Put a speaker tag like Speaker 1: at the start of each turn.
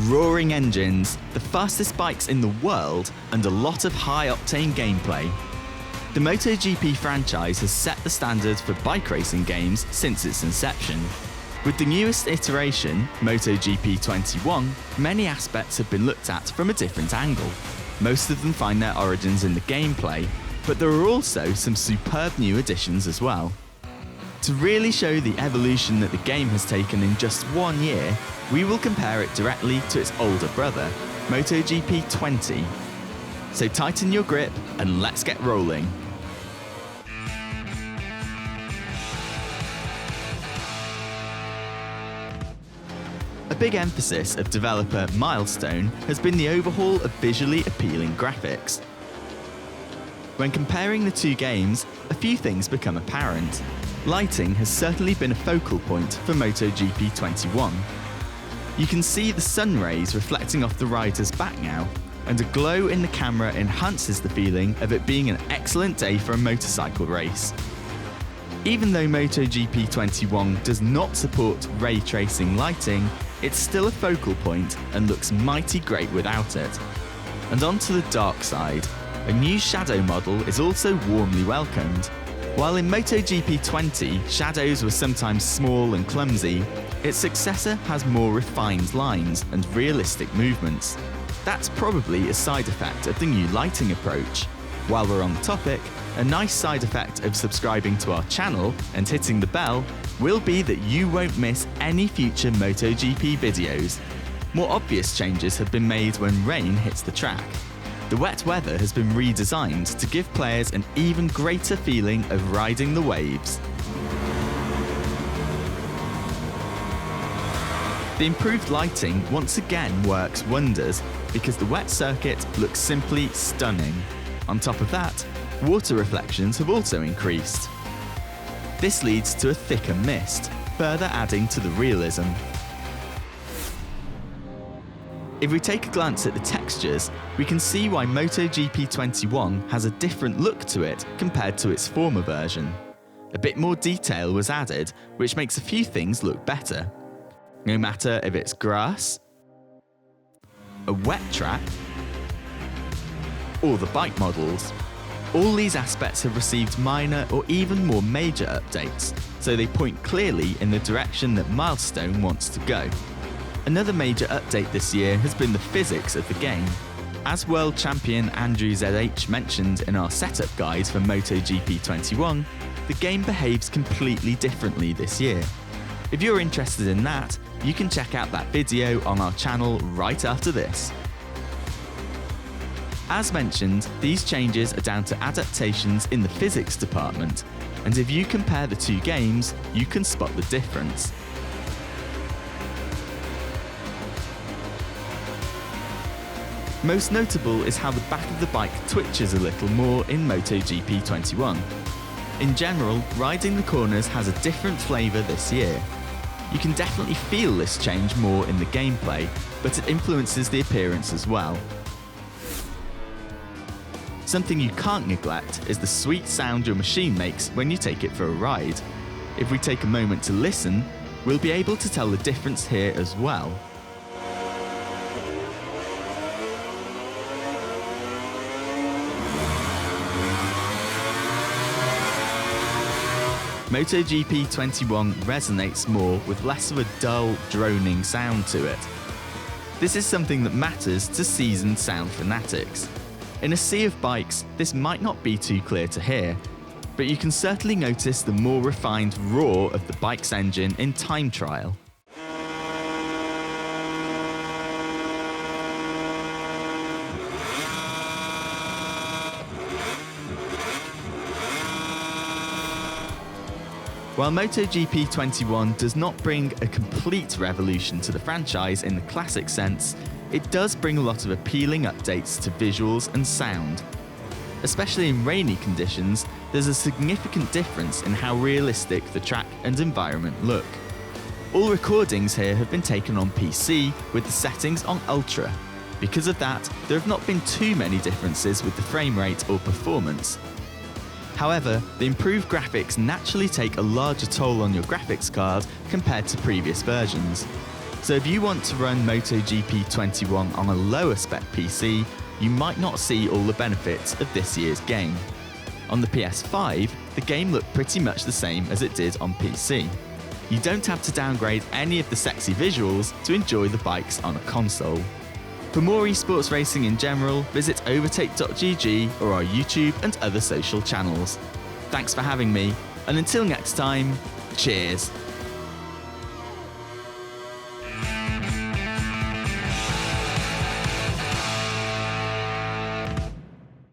Speaker 1: roaring engines, the fastest bikes in the world, and a lot of high-octane gameplay. The MotoGP franchise has set the standard for bike racing games since its inception. With the newest iteration, MotoGP 21, many aspects have been looked at from a different angle. Most of them find their origins in the gameplay, but there are also some superb new additions as well. To really show the evolution that the game has taken in just 1 year, we will compare it directly to its older brother, MotoGP 20. So tighten your grip and let's get rolling. A big emphasis of developer Milestone has been the overhaul of visually appealing graphics. When comparing the two games, a few things become apparent. Lighting has certainly been a focal point for MotoGP 21. You can see the sun rays reflecting off the rider's back now, and a glow in the camera enhances the feeling of it being an excellent day for a motorcycle race. Even though MotoGP 21 does not support ray tracing lighting, it's still a focal point and looks mighty great without it. And onto the dark side, a new shadow model is also warmly welcomed. While in MotoGP 20, shadows were sometimes small and clumsy, its successor has more refined lines and realistic movements. That's probably a side effect of the new lighting approach. While we're on the topic, a nice side effect of subscribing to our channel and hitting the bell will be that you won't miss any future MotoGP videos. More obvious changes have been made when rain hits the track. The wet weather has been redesigned to give players an even greater feeling of riding the waves. The improved lighting once again works wonders because the wet circuit looks simply stunning. On top of that, water reflections have also increased. This leads to a thicker mist, further adding to the realism. If we take a glance at the textures, we can see why MotoGP 21 has a different look to it compared to its former version. A bit more detail was added, which makes a few things look better. No matter if it's grass, a wet track, or the bike models. All these aspects have received minor or even more major updates, so they point clearly in the direction that Milestone wants to go. Another major update this year has been the physics of the game. As world champion Andrew ZH mentioned in our setup guide for MotoGP 21, the game behaves completely differently this year. If you're interested in that, you can check out that video on our channel right after this. As mentioned, these changes are down to adaptations in the physics department, and if you compare the two games, you can spot the difference. Most notable is how the back of the bike twitches a little more in MotoGP 21. In general, riding the corners has a different flavour this year. You can definitely feel this change more in the gameplay, but it influences the appearance as well. Something you can't neglect is the sweet sound your machine makes when you take it for a ride. If we take a moment to listen, we'll be able to tell the difference here as well. MotoGP 21 resonates more with less of a dull, droning sound to it. This is something that matters to seasoned sound fanatics. In a sea of bikes, this might not be too clear to hear, but you can certainly notice the more refined roar of the bike's engine in time trial. While MotoGP 21 does not bring a complete revolution to the franchise in the classic sense, it does bring a lot of appealing updates to visuals and sound. Especially in rainy conditions, there's a significant difference in how realistic the track and environment look. All recordings here have been taken on PC with the settings on Ultra. Because of that, there have not been too many differences with the frame rate or performance. However, the improved graphics naturally take a larger toll on your graphics card compared to previous versions. So if you want to run MotoGP 21 on a lower spec PC, you might not see all the benefits of this year's game. On the PS5, the game looked pretty much the same as it did on PC. You don't have to downgrade any of the sexy visuals to enjoy the bikes on a console. For more esports racing in general, visit overtake.gg or our YouTube and other social channels. Thanks for having me, and until next time, cheers!